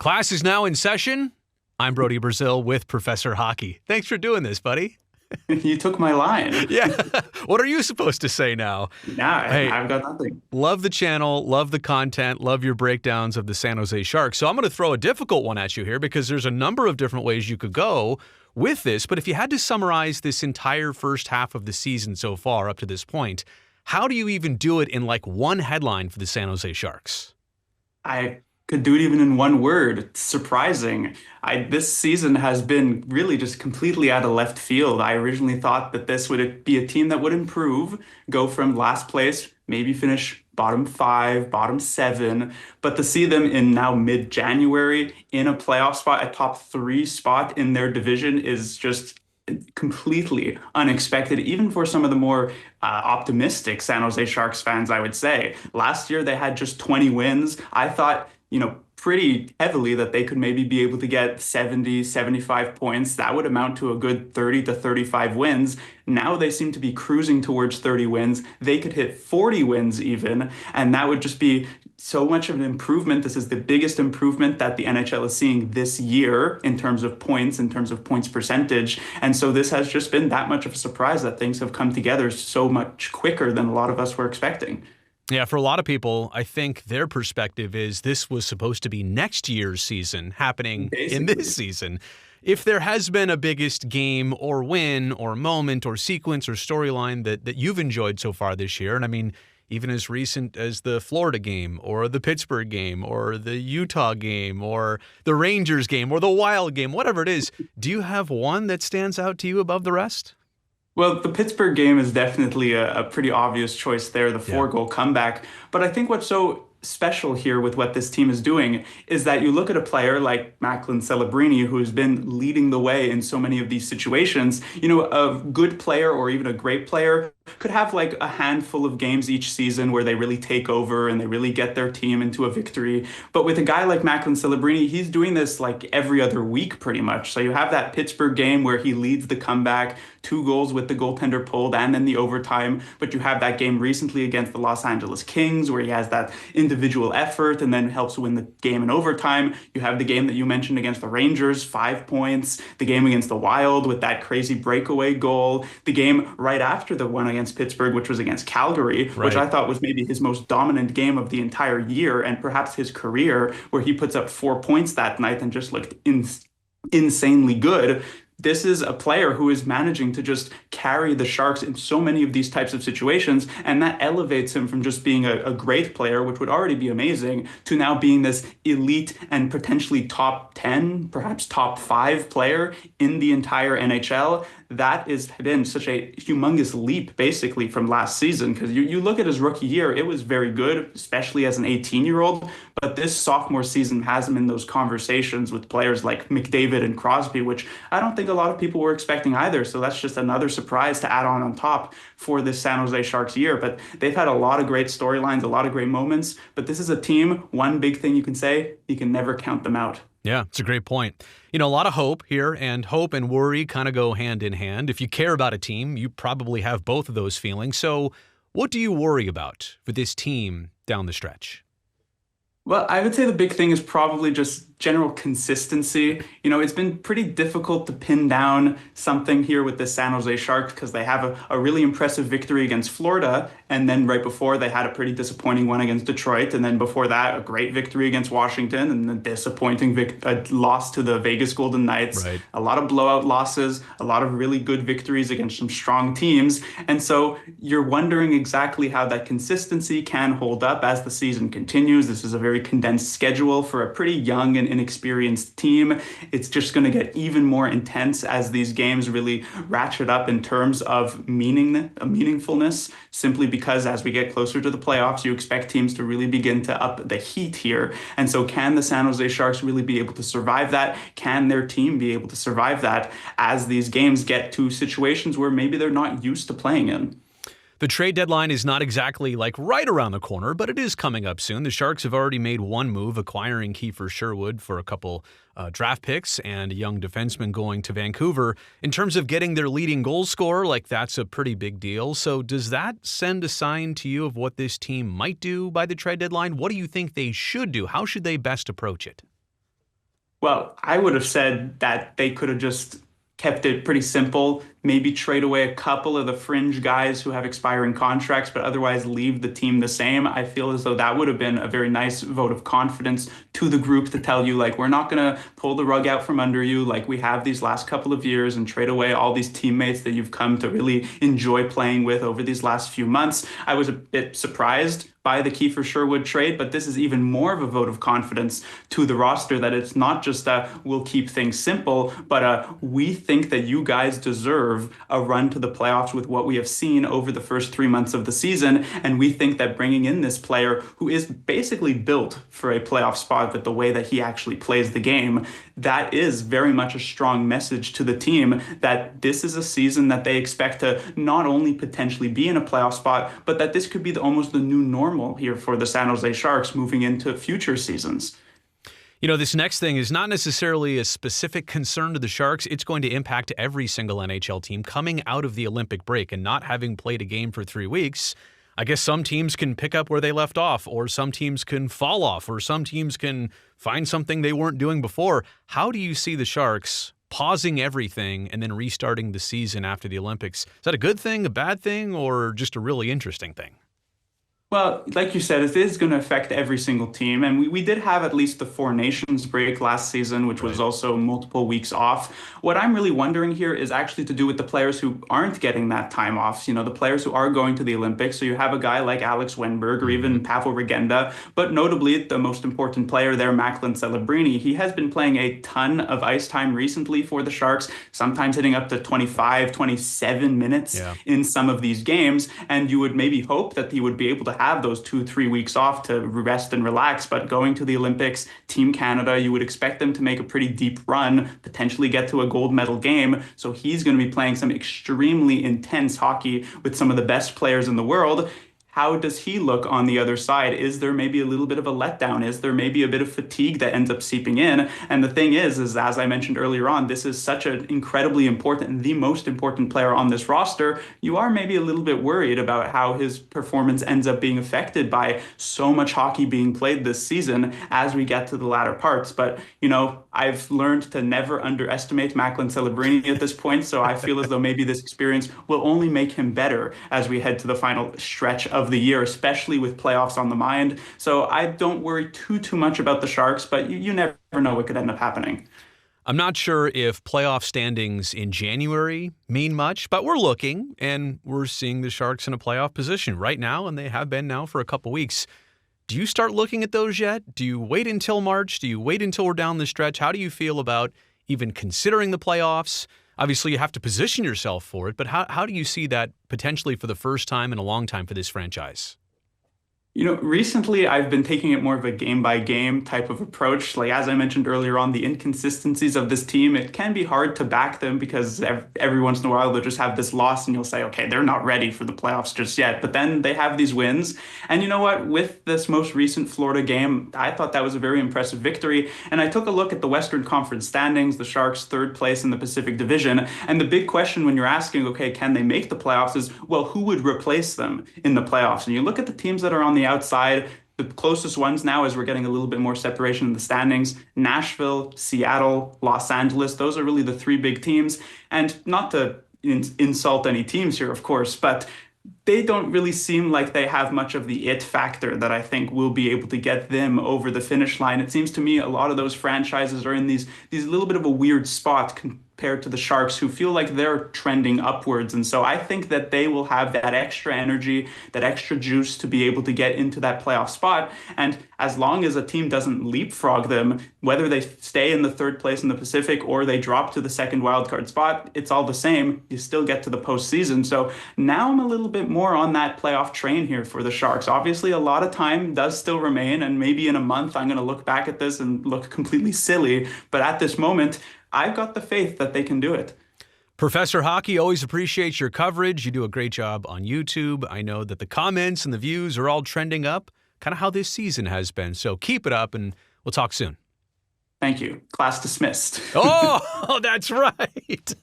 Class is now in session. I'm Brodie Brazil with Professor Hockey. Thanks for doing this, buddy. You took my line. Yeah. What are you supposed to say now? Nah, Hey, I've got nothing. love the channel, love the content, love your breakdowns of the San Jose Sharks. So I'm going to throw a difficult one at you here because there's a number of different ways you could go with this. But if you had to summarize this entire first half of the season so far up to this point, how do you even do it in like one headline for the San Jose Sharks? I could do it even in one word. It's surprising. This season has been really just completely out of left field. I originally thought that this would be a team that would improve, go from last place, maybe finish bottom five, bottom seven, but to see them in now mid-January in a playoff spot, a top three spot in their division is just completely unexpected, even for some of the more optimistic San Jose Sharks fans, I would say. Last year, they had just 20 wins. I thought, pretty heavily that they could maybe be able to get 70, 75 points. That would amount to a good 30 to 35 wins. Now they seem to be cruising towards 30 wins. They could hit 40 wins even, and that would just be so much of an improvement. This is the biggest improvement that the NHL is seeing this year in terms of points, in terms of points percentage. And so this has just been that much of a surprise that things have come together so much quicker than a lot of us were expecting. Yeah, for a lot of people, I think their perspective is this was supposed to be next year's season happening in this season. If there has been a biggest game or win or moment or sequence or storyline that you've enjoyed so far this year, and I mean, even as recent as the Florida game or the Pittsburgh game or the Utah game or the Rangers game or the Wild game, whatever it is, do you have one that stands out to you above the rest? Well, the Pittsburgh game is definitely a pretty obvious choice there, the four-goal comeback. But I think what's so special here with what this team is doing is that you look at a player like Macklin Celebrini, who has been leading the way in so many of these situations. A good player or even a great player could have like a handful of games each season where they really take over and they really get their team into a victory. But with a guy like Macklin Celebrini, he's doing this like every other week pretty much. So you have that Pittsburgh game where he leads the comeback, 2 goals with the goaltender pulled and then the overtime. But you have that game recently against the Los Angeles Kings where he has that individual effort and then helps win the game in overtime. You have the game that you mentioned against the Rangers, 5 points. The game against the Wild with that crazy breakaway goal. The game right after the one against Pittsburgh, which was against Calgary, which I thought was maybe his most dominant game of the entire year and perhaps his career, where he puts up 4 points that night and just looked insanely good. This is a player who is managing to just carry the Sharks in so many of these types of situations, and that elevates him from just being a great player, which would already be amazing, to now being this elite and potentially top 10, perhaps top 5 player in the entire NHL. That has been such a humongous leap, basically, from last season. Because you look at his rookie year, it was very good, especially as an 18-year-old. But this sophomore season has him in those conversations with players like McDavid and Crosby, which I don't think a lot of people were expecting either. So that's just another surprise to add on top for this San Jose Sharks year. But they've had a lot of great storylines, a lot of great moments. But this is a team, one big thing you can say, you can never count them out. Yeah, it's a great point. A lot of hope here, and hope and worry kind of go hand in hand. If you care about a team, you probably have both of those feelings. So what do you worry about for this team down the stretch? Well, I would say the big thing is probably just general consistency. It's been pretty difficult to pin down something here with the San Jose Sharks because they have a really impressive victory against Florida. And then right before, they had a pretty disappointing one against Detroit. And then before that, a great victory against Washington and a disappointing loss to the Vegas Golden Knights. Right. A lot of blowout losses, a lot of really good victories against some strong teams. And so you're wondering exactly how that consistency can hold up as the season continues. This is a very condensed schedule for a pretty young and inexperienced team. It's just going to get even more intense as these games really ratchet up in terms of meaningfulness, simply because as we get closer to the playoffs, you expect teams to really begin to up the heat here. And so can the San Jose Sharks really be able to survive that? Can their team be able to survive that as these games get to situations where maybe they're not used to playing in? The trade deadline is not exactly like right around the corner, but it is coming up soon. The Sharks have already made one move, acquiring Kiefer Sherwood for a couple draft picks and a young defenseman going to Vancouver. In terms of getting their leading goal scorer, that's a pretty big deal. So does that send a sign to you of what this team might do by the trade deadline? What do you think they should do? How should they best approach it? Well, I would have said that they could have just kept it pretty simple, maybe trade away a couple of the fringe guys who have expiring contracts, but otherwise leave the team the same. I feel as though that would have been a very nice vote of confidence to the group to tell you, like, we're not going to pull the rug out from under you like we have these last couple of years and trade away all these teammates that you've come to really enjoy playing with over these last few months. I was a bit surprised by the Kiefer Sherwood trade, but this is even more of a vote of confidence to the roster that it's not just we'll keep things simple, but we think that you guys deserve a run to the playoffs with what we have seen over the first 3 months of the season. And we think that bringing in this player who is basically built for a playoff spot with the way that he actually plays the game, that is very much a strong message to the team that this is a season that they expect to not only potentially be in a playoff spot, but that this could be almost the new normal here for the San Jose Sharks moving into future seasons. You know, this next thing is not necessarily a specific concern to the Sharks. It's going to impact every single NHL team coming out of the Olympic break and not having played a game for 3 weeks. I guess some teams can pick up where they left off, or some teams can fall off, or some teams can find something they weren't doing before. How do you see the Sharks pausing everything and then restarting the season after the Olympics? Is that a good thing, a bad thing, or just a really interesting thing? Well, like you said, it is going to affect every single team. And we did have at least the Four Nations break last season, which was also multiple weeks off. What I'm really wondering here is actually to do with the players who aren't getting that time off, the players who are going to the Olympics. So you have a guy like Alex Wenberg or even Pavel Regenda, but notably the most important player there, Macklin Celebrini. He has been playing a ton of ice time recently for the Sharks, sometimes hitting up to 25, 27 minutes in some of these games. And you would maybe hope that he would be able to have those 2-3 weeks off to rest and relax. But going to the Olympics, Team Canada, you would expect them to make a pretty deep run, potentially get to a gold medal game. So he's going to be playing some extremely intense hockey with some of the best players in the world. How does he look on the other side? Is there maybe a little bit of a letdown? Is there maybe a bit of fatigue that ends up seeping in? And the thing is as I mentioned earlier on, this is such an incredibly important, the most important player on this roster. You are maybe a little bit worried about how his performance ends up being affected by so much hockey being played this season as we get to the latter parts. But, I've learned to never underestimate Macklin Celebrini at this point. So I feel as though maybe this experience will only make him better as we head to the final stretch of the year, especially with playoffs on the mind. So I don't worry too much about the Sharks, but you never know what could end up happening. I'm not sure if playoff standings in January mean much, but we're looking and we're seeing the Sharks in a playoff position right now, and they have been now for a couple weeks. Do you start looking at those yet? Do you wait until March? Do you wait until we're down the stretch? How do you feel about even considering the playoffs? Obviously, you have to position yourself for it, but how do you see that potentially for the first time in a long time for this franchise? Recently I've been taking it more of a game by game type of approach. Like, as I mentioned earlier on, the inconsistencies of this team, it can be hard to back them because every once in a while they'll just have this loss and you'll say, okay, they're not ready for the playoffs just yet. But then they have these wins. And you know what? With this most recent Florida game, I thought that was a very impressive victory. And I took a look at the Western Conference standings, the Sharks 3rd place in the Pacific Division. And the big question when you're asking, okay, can they make the playoffs is, well, who would replace them in the playoffs? And you look at the teams that are on the outside, the closest ones now, as we're getting a little bit more separation in the standings, Nashville, Seattle, Los Angeles, those are really the 3 big teams. And not to insult any teams here, of course, but they don't really seem like they have much of the it factor that I think will be able to get them over the finish line. It seems to me a lot of those franchises are in these little bit of a weird spot compared to the Sharks, who feel like they're trending upwards. And so I think that they will have that extra energy, that extra juice to be able to get into that playoff spot. And as long as a team doesn't leapfrog them, whether they stay in the 3rd place in the Pacific or they drop to the 2nd wildcard spot, it's all the same. You still get to the postseason. So now I'm a little bit more on that playoff train here for the Sharks. Obviously, a lot of time does still remain, and maybe in a month I'm going to look back at this and look completely silly. But at this moment, I've got the faith that they can do it. Professor Hockey, always appreciate your coverage. You do a great job on YouTube. I know that the comments and the views are all trending up, kind of how this season has been. So keep it up, and we'll talk soon. Thank you. Class dismissed. Oh, that's right.